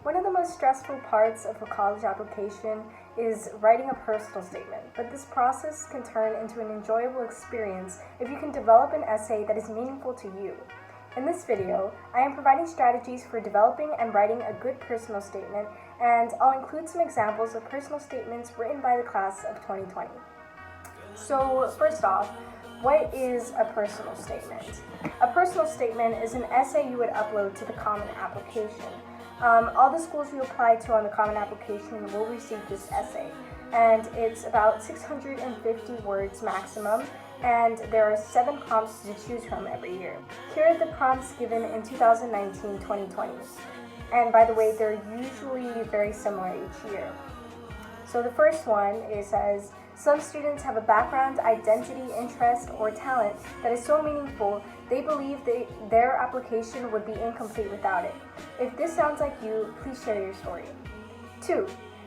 One of the most stressful parts of a college application is writing a personal statement, but this process can turn into an enjoyable experience if you can develop an essay that is meaningful to you. In this video, I am providing strategies for developing and writing a good personal statement, and I'll include some examples of personal statements written by the class of 2020. So first off, what is a personal statement? A personal statement is an essay you would upload to the Common Application. All the schools you apply to on the Common Application will receive this essay, and it's about 650 words maximum, and there are 7 prompts to choose from every year. Here are the prompts given in 2019-2020, and by the way, they're usually very similar each year. So the first one, it says, some students have a background, identity, interest, or talent that is so meaningful they believe their application would be incomplete without it. If this sounds like you, please share your story. 2.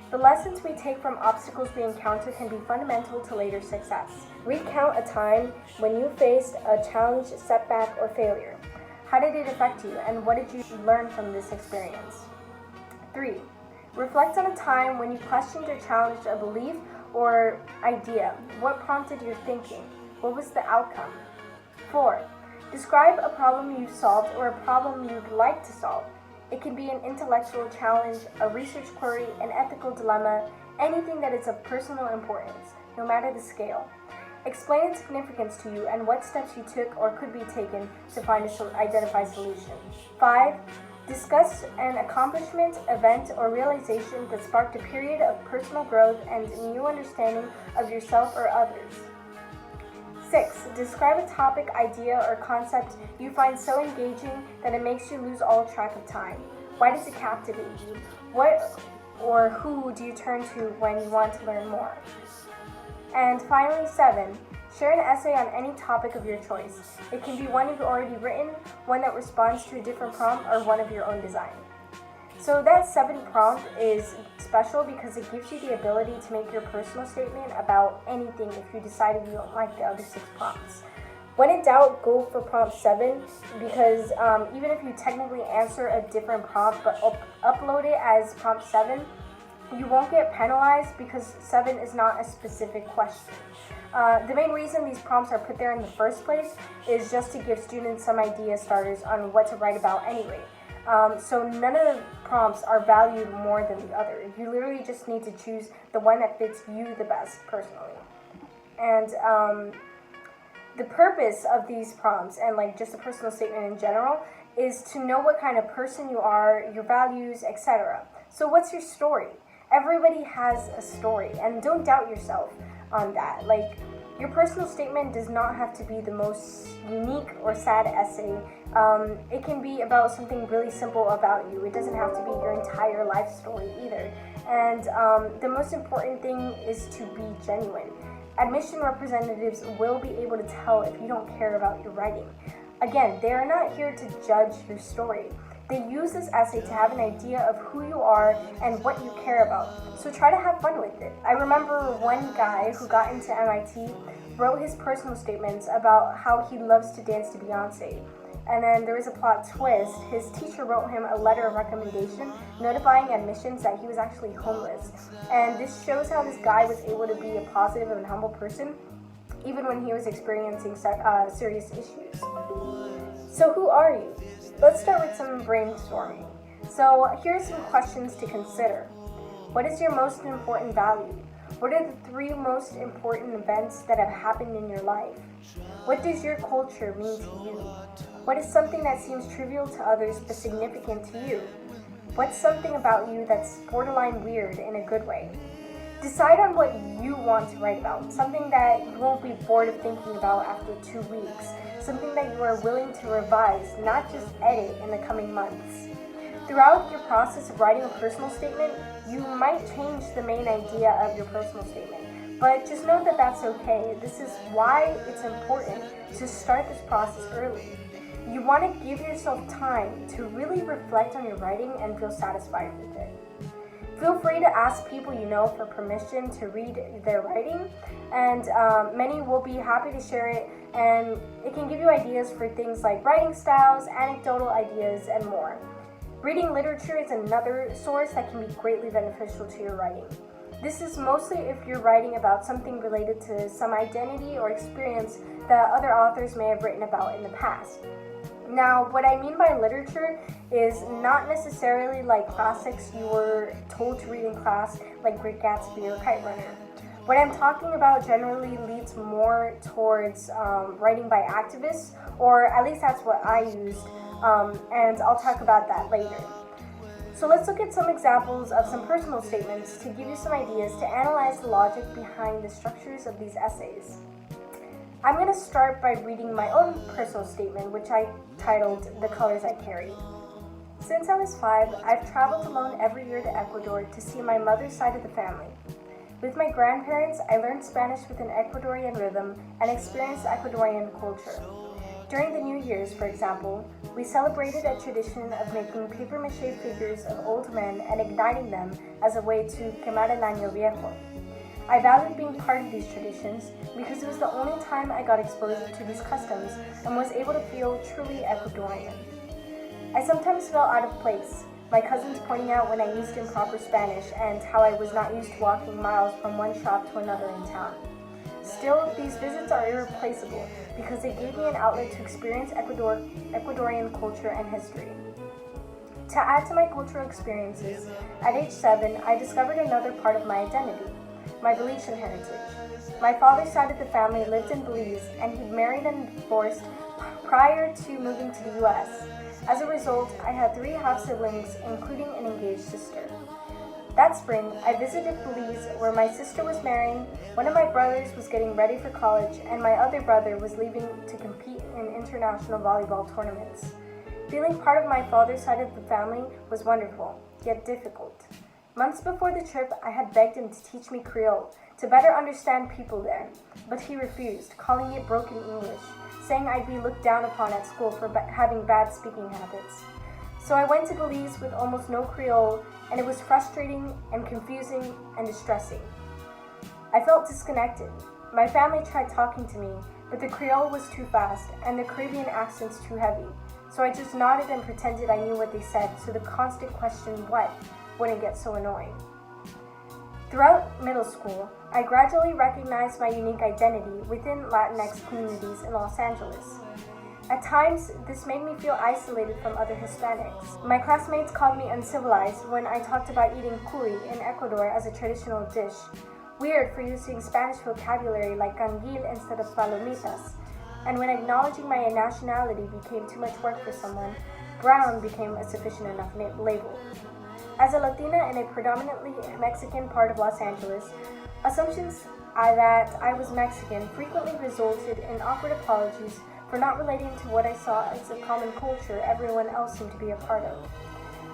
The lessons we take from obstacles we encounter can be fundamental to later success. Recount a time when you faced a challenge, setback, or failure. How did it affect you, and what did you learn from this experience? 3. Reflect on a time when you questioned or challenged a belief or idea. What prompted your thinking? What was the outcome? 4. Describe a problem you solved or a problem you'd like to solve. It can be an intellectual challenge, a research query, an ethical dilemma, anything that is of personal importance, no matter the scale. Explain its significance to you and what steps you took or could be taken to identify a solution. 5. Discuss an accomplishment, event, or realization that sparked a period of personal growth and new understanding of yourself or others. 6. Describe a topic, idea, or concept you find so engaging that it makes you lose all track of time. Why does it captivate you? What or who do you turn to when you want to learn more? And finally, 7. Share an essay on any topic of your choice. It can be one you've already written, one that responds to a different prompt, or one of your own design. So that 7th prompt is special because it gives you the ability to make your personal statement about anything if you decided you don't like the other 6 prompts. When in doubt, go for prompt 7 because even if you technically answer a different prompt but upload it as prompt 7, you won't get penalized because 7 is not a specific question. The main reason these prompts are put there in the first place is just to give students some idea starters on what to write about anyway. So none of the prompts are valued more than the other. You literally just need to choose the one that fits you the best personally. And the purpose of these prompts and like just a personal statement in general is to know what kind of person you are, your values, etc. So what's your story? Everybody has a story, and don't doubt yourself on that. Like, your personal statement does not have to be the most unique or sad essay. It can be about something really simple about you. It doesn't have to be your entire life story either. And the most important thing is to be genuine. Admission representatives will be able to tell if you don't care about your writing. Again, they are not here to judge your story. They use this essay to have an idea of who you are and what you care about. So try to have fun with it. I remember one guy who got into MIT wrote his personal statements about how he loves to dance to Beyonce. And then there was a plot twist. His teacher wrote him a letter of recommendation notifying admissions that he was actually homeless. And this shows how this guy was able to be a positive and humble person even when he was experiencing serious issues. So who are you? Let's start with some brainstorming. So here are some questions to consider. What is your most important value? What are the 3 most important events that have happened in your life? What does your culture mean to you? What is something that seems trivial to others but significant to you? What's something about you that's borderline weird in a good way? Decide on what you want to write about, something that you won't be bored of thinking about after 2 weeks, something that you are willing to revise, not just edit in the coming months. Throughout your process of writing a personal statement, you might change the main idea of your personal statement, but just know that that's okay. This is why it's important to start this process early. You want to give yourself time to really reflect on your writing and feel satisfied with it. Feel free to ask people you know for permission to read their writing, and many will be happy to share it, and it can give you ideas for things like writing styles, anecdotal ideas, and more. Reading literature is another source that can be greatly beneficial to your writing. This is mostly if you're writing about something related to some identity or experience that other authors may have written about in the past. Now, what I mean by literature is not necessarily like classics you were told to read in class, like Great Gatsby or Kite Runner. What I'm talking about generally leads more towards writing by activists, or at least that's what I used, and I'll talk about that later. So let's look at some examples of some personal statements to give you some ideas to analyze the logic behind the structures of these essays. I'm going to start by reading my own personal statement, which I titled The Colors I Carry. Since I was 5, I've traveled alone every year to Ecuador to see my mother's side of the family. With my grandparents, I learned Spanish with an Ecuadorian rhythm and experienced Ecuadorian culture. During the New Year's, for example, we celebrated a tradition of making papier-mâché figures of old men and igniting them as a way to quemar el año viejo. I valued being part of these traditions because it was the only time I got exposed to these customs and was able to feel truly Ecuadorian. I sometimes felt out of place, my cousins pointing out when I used improper Spanish and how I was not used to walking miles from one shop to another in town. Still, these visits are irreplaceable because they gave me an outlet to experience Ecuadorian culture and history. To add to my cultural experiences, at age 7, I discovered another part of my identity, my Belizean heritage. My father's side of the family lived in Belize, and he'd married and divorced prior to moving to the US. As a result, I had 3 half-siblings, including an engaged sister. That spring, I visited Belize, where my sister was marrying, one of my brothers was getting ready for college, and my other brother was leaving to compete in international volleyball tournaments. Feeling part of my father's side of the family was wonderful, yet difficult. Months before the trip, I had begged him to teach me Creole, to better understand people there, but he refused, calling it broken English, saying I'd be looked down upon at school for having bad speaking habits. So I went to Belize with almost no Creole, and it was frustrating and confusing and distressing. I felt disconnected. My family tried talking to me, but the Creole was too fast and the Caribbean accents too heavy, so I just nodded and pretended I knew what they said, so the constant question, what, wouldn't get so annoying. Throughout middle school, I gradually recognized my unique identity within Latinx communities in Los Angeles. At times, this made me feel isolated from other Hispanics. My classmates called me uncivilized when I talked about eating cuy in Ecuador as a traditional dish, weird for using Spanish vocabulary like canguil instead of palomitas, and when acknowledging my nationality became too much work for someone, brown became a sufficient enough label. As a Latina in a predominantly Mexican part of Los Angeles, assumptions that I was Mexican frequently resulted in awkward apologies for not relating to what I saw as a common culture everyone else seemed to be a part of.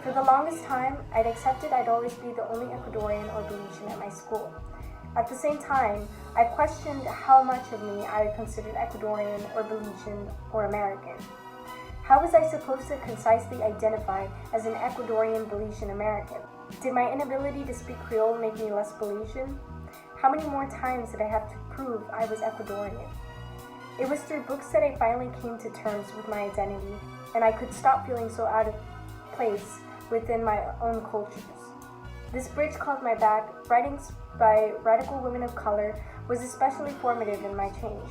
For the longest time, I'd accepted I'd always be the only Ecuadorian or Belizean at my school. At the same time, I questioned how much of me I considered Ecuadorian or Belizean or American. How was I supposed to concisely identify as an Ecuadorian Belizean American? Did my inability to speak Creole make me less Belizean? How many more times did I have to prove I was Ecuadorian? It was through books that I finally came to terms with my identity, and I could stop feeling so out of place within my own cultures. This bridge called my back, writings by radical women of color, was especially formative in my change.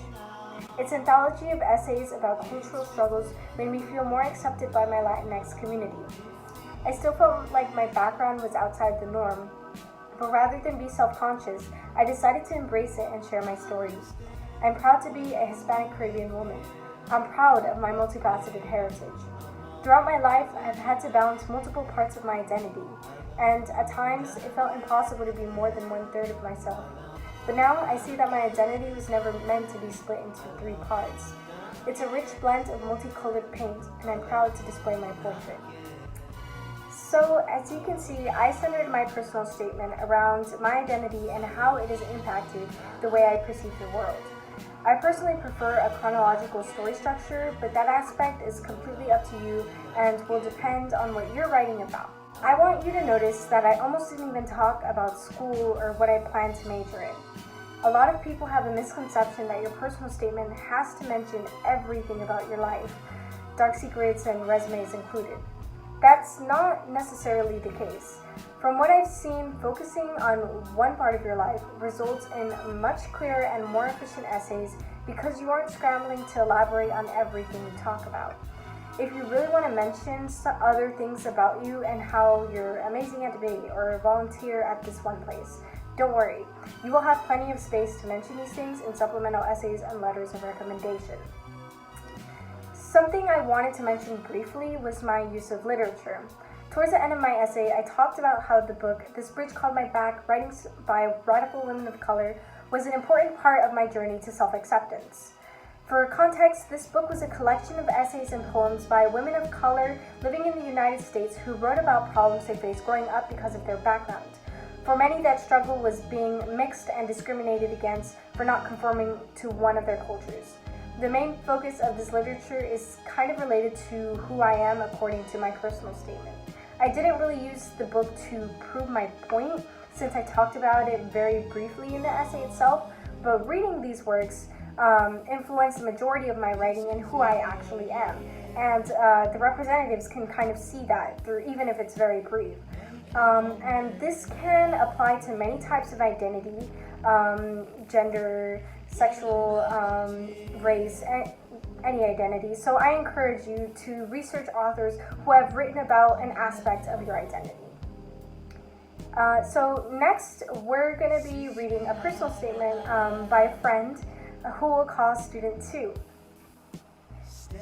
Its anthology of essays about cultural struggles made me feel more accepted by my Latinx community. I still felt like my background was outside the norm, but rather than be self-conscious, I decided to embrace it and share my stories. I'm proud to be a Hispanic Caribbean woman. I'm proud of my multifaceted heritage. Throughout my life, I've had to balance multiple parts of my identity, and at times it felt impossible to be more than 1/3 of myself. But now I see that my identity was never meant to be split into 3 parts. It's a rich blend of multicolored paint, and I'm proud to display my portrait. So, as you can see, I centered my personal statement around my identity and how it has impacted the way I perceive the world. I personally prefer a chronological story structure, but that aspect is completely up to you and will depend on what you're writing about. I want you to notice that I almost didn't even talk about school or what I plan to major in. A lot of people have a misconception that your personal statement has to mention everything about your life, dark secrets and resumes included. That's not necessarily the case. From what I've seen, focusing on one part of your life results in much clearer and more efficient essays because you aren't scrambling to elaborate on everything you talk about. If you really want to mention some other things about you and how you're amazing at debate or volunteer at this one place, don't worry. You will have plenty of space to mention these things in supplemental essays and letters of recommendation. Something I wanted to mention briefly was my use of literature. Towards the end of my essay, I talked about how the book, This Bridge Called My Back, writings by radical women of color, was an important part of my journey to self-acceptance. For context, this book was a collection of essays and poems by women of color living in the United States who wrote about problems they faced growing up because of their background. For many, that struggle was being mixed and discriminated against for not conforming to one of their cultures. The main focus of this literature is kind of related to who I am according to my personal statement. I didn't really use the book to prove my point since I talked about it very briefly in the essay itself, but reading these works influenced the majority of my writing and who I actually am. And the representatives can kind of see that through, even if it's very brief. And this can apply to many types of identity, gender, sexual, race, any identity. So I encourage you to research authors who have written about an aspect of your identity. So next, we're going to be reading a personal statement by a friend who we'll call Student 2.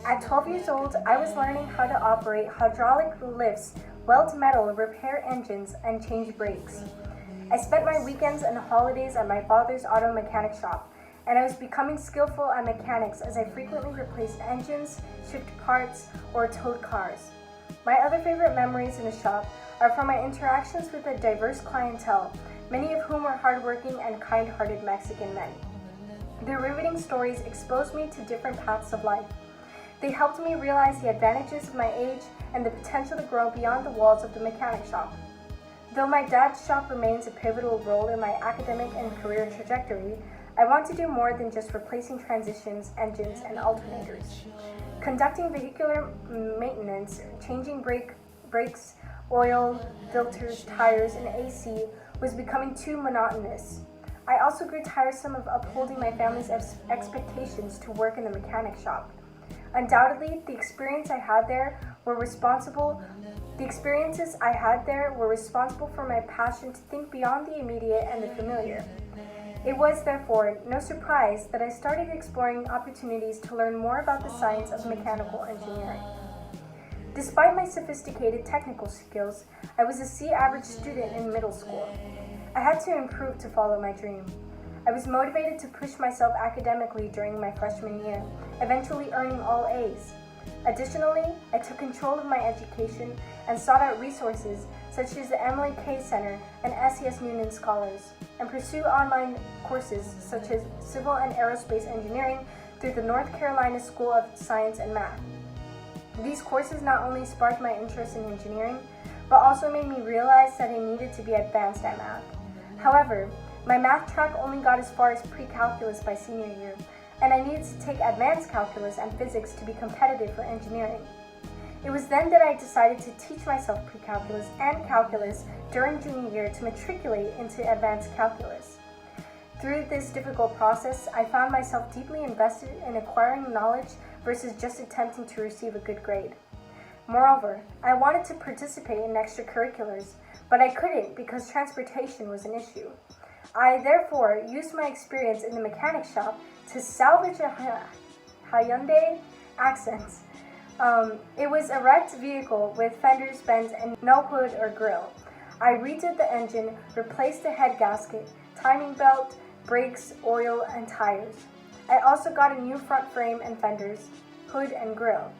At 12 years old, I was learning how to operate hydraulic lifts, weld metal, repair engines, and change brakes. I spent my weekends and holidays at my father's auto mechanic shop, and I was becoming skillful at mechanics as I frequently replaced engines, shipped parts, or towed cars. My other favorite memories in the shop are from my interactions with a diverse clientele, many of whom were hardworking and kind-hearted Mexican men. Their riveting stories exposed me to different paths of life. They helped me realize the advantages of my age and the potential to grow beyond the walls of the mechanic shop. Though my dad's shop remains a pivotal role in my academic and career trajectory, I want to do more than just replacing transmissions, engines, and alternators. Conducting vehicular maintenance, changing brakes, oil, filters, tires, and AC was becoming too monotonous. I also grew tiresome of upholding my family's expectations to work in the mechanic shop. Undoubtedly, the experiences I had there were responsible for my passion to think beyond the immediate and the familiar. It was, therefore, no surprise that I started exploring opportunities to learn more about the science of mechanical engineering. Despite my sophisticated technical skills, I was a C-average student in middle school. I had to improve to follow my dream. I was motivated to push myself academically during my freshman year, eventually earning all A's. Additionally, I took control of my education and sought out resources such as the Emily K. Center and SES Noonan Scholars, and pursued online courses such as Civil and Aerospace Engineering through the North Carolina School of Science and Math. These courses not only sparked my interest in engineering, but also made me realize that I needed to be advanced at math. However, my math track only got as far as pre-calculus by senior year, and I needed to take advanced calculus and physics to be competitive for engineering. It was then that I decided to teach myself pre-calculus and calculus during junior year to matriculate into advanced calculus. Through this difficult process, I found myself deeply invested in acquiring knowledge versus just attempting to receive a good grade. Moreover, I wanted to participate in extracurriculars, but I couldn't because transportation was an issue. I therefore used my experience in the mechanic shop to salvage a Hyundai Accent. It was a wrecked vehicle with fenders bent and no hood or grille. I redid the engine, replaced the head gasket, timing belt, brakes, oil, and tires. I also got a new front frame and fenders, hood, and grille.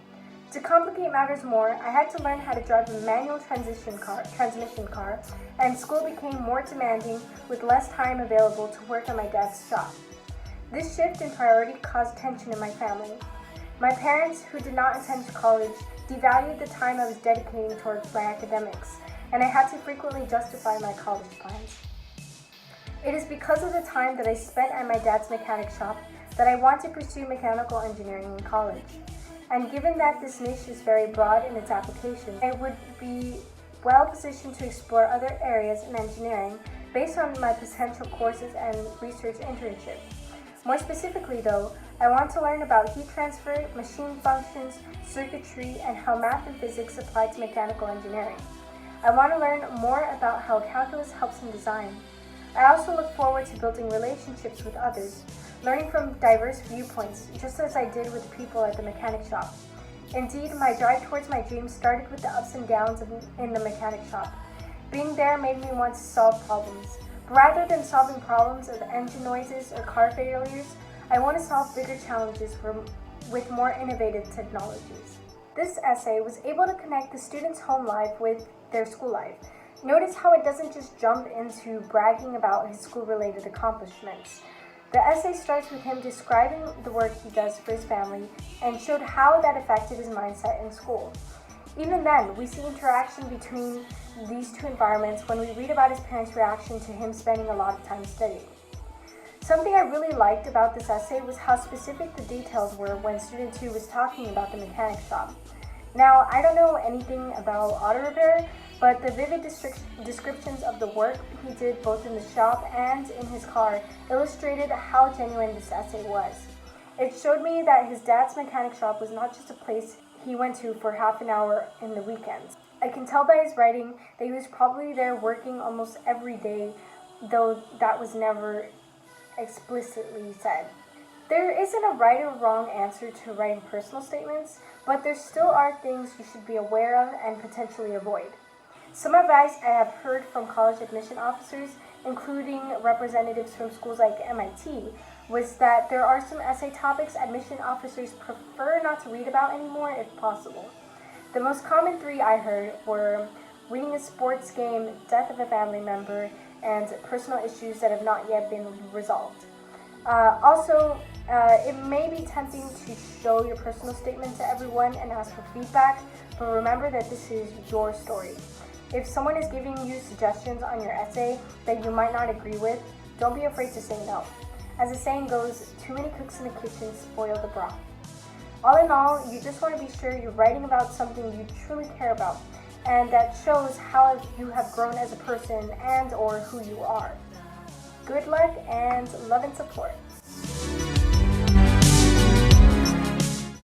To complicate matters more, I had to learn how to drive a manual transmission car, and school became more demanding with less time available to work at my dad's shop. This shift in priority caused tension in my family. My parents, who did not attend college, devalued the time I was dedicating towards my academics, and I had to frequently justify my college plans. It is because of the time that I spent at my dad's mechanic shop that I want to pursue mechanical engineering in college. And given that this niche is very broad in its application, I would be well positioned to explore other areas in engineering based on my potential courses and research internship. More specifically though, I want to learn about heat transfer, machine functions, circuitry, and how math and physics apply to mechanical engineering. I want to learn more about how calculus helps in design. I also look forward to building relationships with others, learning from diverse viewpoints, just as I did with people at the mechanic shop. Indeed, my drive towards my dreams started with the ups and downs in the mechanic shop. Being there made me want to solve problems. But rather than solving problems of engine noises or car failures, I want to solve bigger challenges with more innovative technologies. This essay was able to connect the student's home life with their school life. Notice how it doesn't just jump into bragging about his school-related accomplishments. The essay starts with him describing the work he does for his family and showed how that affected his mindset in school. Even then, we see interaction between these two environments when we read about his parents' reaction to him spending a lot of time studying. Something I really liked about this essay was how specific the details were when student 2 was talking about the mechanic shop. Now, I don't know anything about auto repair, but the vivid descriptions of the work he did both in the shop and in his car illustrated how genuine this essay was. It showed me that his dad's mechanic shop was not just a place he went to for half an hour in the weekends. I can tell by his writing that he was probably there working almost every day, though that was never explicitly said. There isn't a right or wrong answer to writing personal statements, but there still are things you should be aware of and potentially avoid. Some advice I have heard from college admission officers, including representatives from schools like MIT, was that there are some essay topics admission officers prefer not to read about anymore if possible. The most common 3 I heard were winning a sports game, death of a family member, and personal issues that have not yet been resolved. It may be tempting to show your personal statement to everyone and ask for feedback, but remember that this is your story. If someone is giving you suggestions on your essay that you might not agree with, don't be afraid to say no. As the saying goes, too many cooks in the kitchen spoil the broth. All in all, you just want to be sure you're writing about something you truly care about, and that shows how you have grown as a person and or who you are. Good luck and love and support.